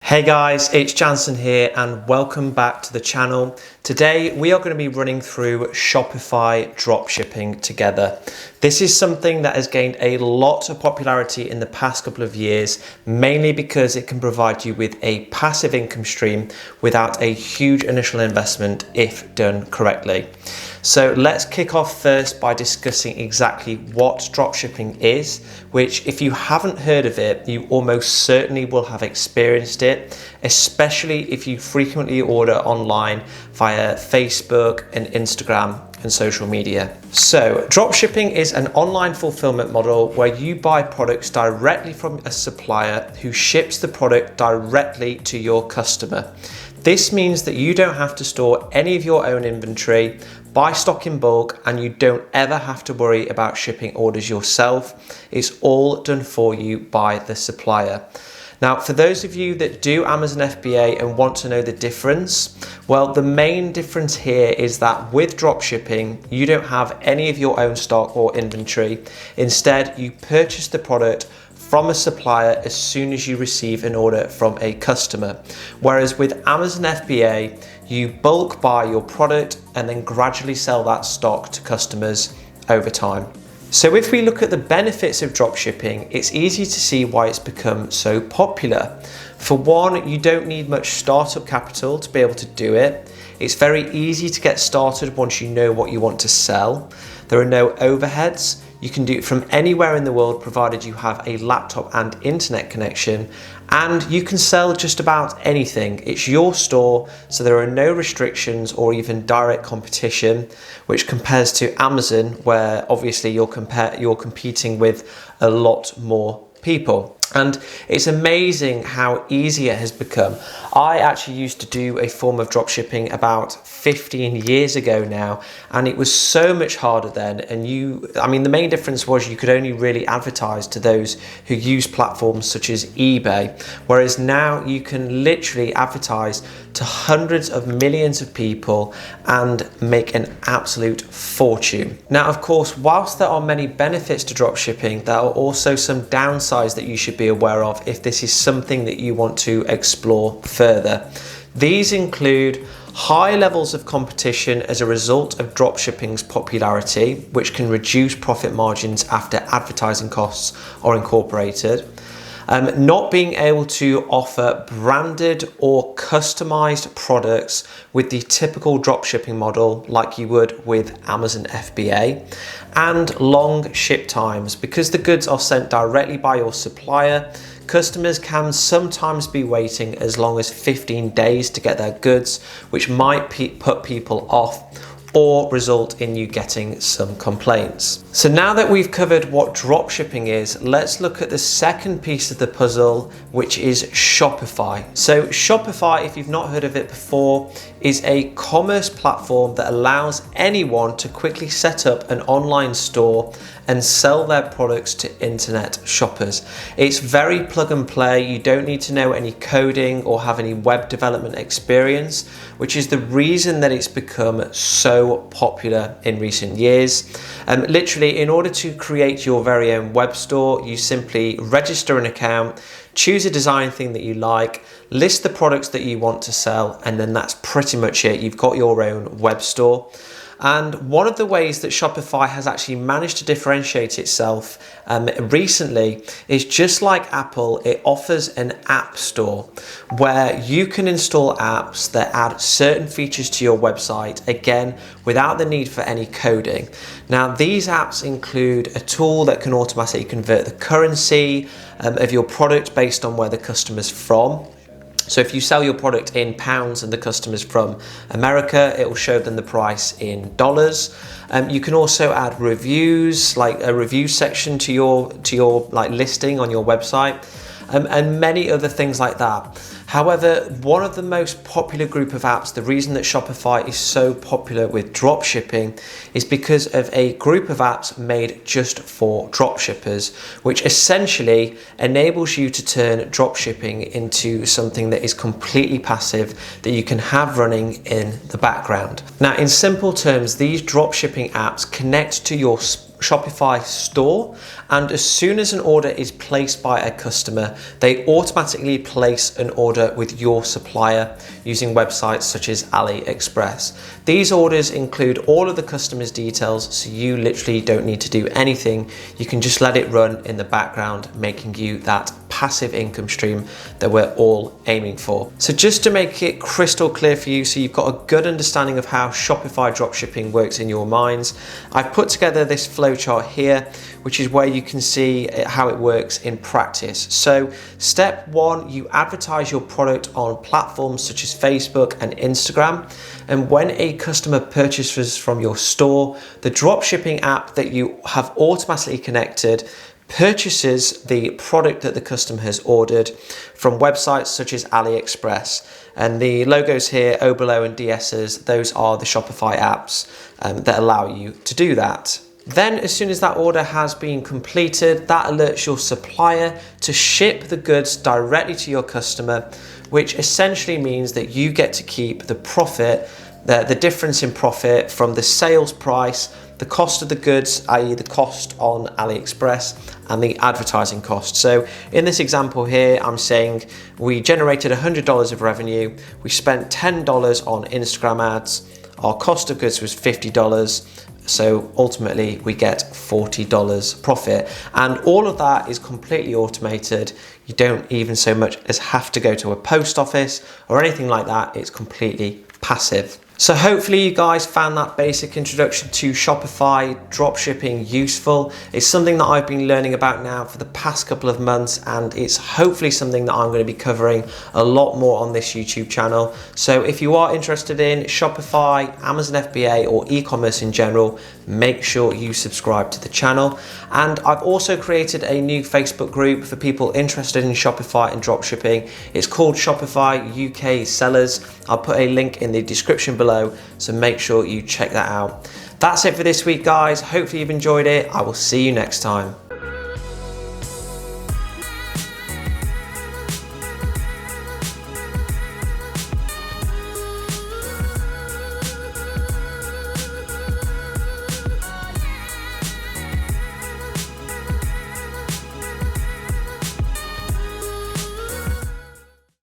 Hey guys, it's Jansen here and welcome back to the channel. Today we are going to be running through Shopify dropshipping together. This is something that has gained a lot of popularity in the past couple of years, mainly because it can provide you with a passive income stream without a huge initial investment if done correctly. So let's kick off first by discussing exactly what dropshipping is, which if you haven't heard of it, you almost certainly will have experienced it, especially if you frequently order online via Facebook and Instagram and social media. So dropshipping is an online fulfillment model where you buy products directly from a supplier who ships the product directly to your customer. This means that you don't have to store any of your own inventory, buy stock in bulk, and you don't ever have to worry about shipping orders yourself. It's all done for you by the supplier. Now, for those of you that do Amazon FBA and want to know the difference, well, the main difference here is that with dropshipping, you don't have any of your own stock or inventory. Instead, you purchase the product from a supplier as soon as you receive an order from a customer. Whereas with Amazon FBA, you bulk buy your product and then gradually sell that stock to customers over time. So if we look at the benefits of dropshipping, it's easy to see why it's become so popular. For one, you don't need much startup capital to be able to do it. It's very easy to get started once you know what you want to sell. There are no overheads. You can do it from anywhere in the world provided you have a laptop and internet connection, and you can sell just about anything. It's your store, so there are no restrictions or even direct competition, which compares to Amazon, where obviously you're competing with a lot more people. And it's amazing how easy it has become. I actually used to do a form of dropshipping about 15 years ago now, and it was so much harder then. And the main difference was you could only really advertise to those who use platforms such as eBay, whereas now you can literally advertise to hundreds of millions of people and make an absolute fortune. Now, of course, whilst there are many benefits to dropshipping, there are also some downsides that you should be aware of if this is something that you want to explore further. These include high levels of competition as a result of dropshipping's popularity, which can reduce profit margins after advertising costs are incorporated. Not being able to offer branded or customized products with the typical dropshipping model like you would with Amazon FBA, and long ship times. Because the goods are sent directly by your supplier, customers can sometimes be waiting as long as 15 days to get their goods, which might put people off or result in you getting some complaints. So now that we've covered what dropshipping is, let's look at the second piece of the puzzle, which is Shopify. So Shopify, if you've not heard of it before, is a commerce platform that allows anyone to quickly set up an online store and sell their products to internet shoppers. It's very plug and play. You don't need to know any coding or have any web development experience, which is the reason that it's become so popular in recent years. Literally, in order to create your very own web store, you simply register an account, choose a design theme that you like, list the products that you want to sell, and then that's pretty much it. You've got your own web store. And one of the ways that Shopify has actually managed to differentiate itself recently is, just like Apple, it offers an app store where you can install apps that add certain features to your website, again, without the need for any coding. Now, these apps include a tool that can automatically convert the currency of your product based on where the customer's from. So if you sell your product in pounds and the customer's from America, it will show them the price in dollars. You can also add reviews, like a review section to your listing on your website, and many other things like that. However, one of the most popular group of apps, the reason that Shopify is so popular with dropshipping, is because of a group of apps made just for dropshippers, which essentially enables you to turn dropshipping into something that is completely passive that you can have running in the background. Now, in simple terms, these dropshipping apps connect to your Shopify store, and as soon as an order is placed by a customer, they automatically place an order with your supplier using websites such as AliExpress. These orders include all of the customer's details, so you literally don't need to do anything. You can just let it run in the background, making you that passive income stream that we're all aiming for. So just to make it crystal clear for you, so you've got a good understanding of how Shopify dropshipping works in your minds, I've put together this flowchart here, which is where you can see how it works in practice. So step one, you advertise your product on platforms such as Facebook and Instagram. And when a customer purchases from your store, the dropshipping app that you have automatically connected purchases the product that the customer has ordered from websites such as AliExpress. And the logos here, Obolo and DS's, those are the Shopify apps that allow you to do that. Then as soon as that order has been completed, that alerts your supplier to ship the goods directly to your customer, which essentially means that you get to keep the profit, the difference in profit from the sales price, the cost of the goods, i.e. the cost on AliExpress, and the advertising cost. So in this example here, I'm saying we generated $100 of revenue, we spent $10 on Instagram ads, our cost of goods was $50, so ultimately we get $40 profit. And all of that is completely automated. You don't even so much as have to go to a post office or anything like that. It's completely passive. So hopefully you guys found that basic introduction to Shopify dropshipping useful. It's something that I've been learning about now for the past couple of months, and it's hopefully something that I'm going to be covering a lot more on this YouTube channel. So if you are interested in Shopify, Amazon FBA, or e-commerce in general, make sure you subscribe to the channel. And I've also created a new Facebook group for people interested in Shopify and dropshipping. It's called Shopify UK Sellers. I'll put a link in the description below, so make sure you check that out. That's it for this week, guys. Hopefully you've enjoyed it. I will see you next time.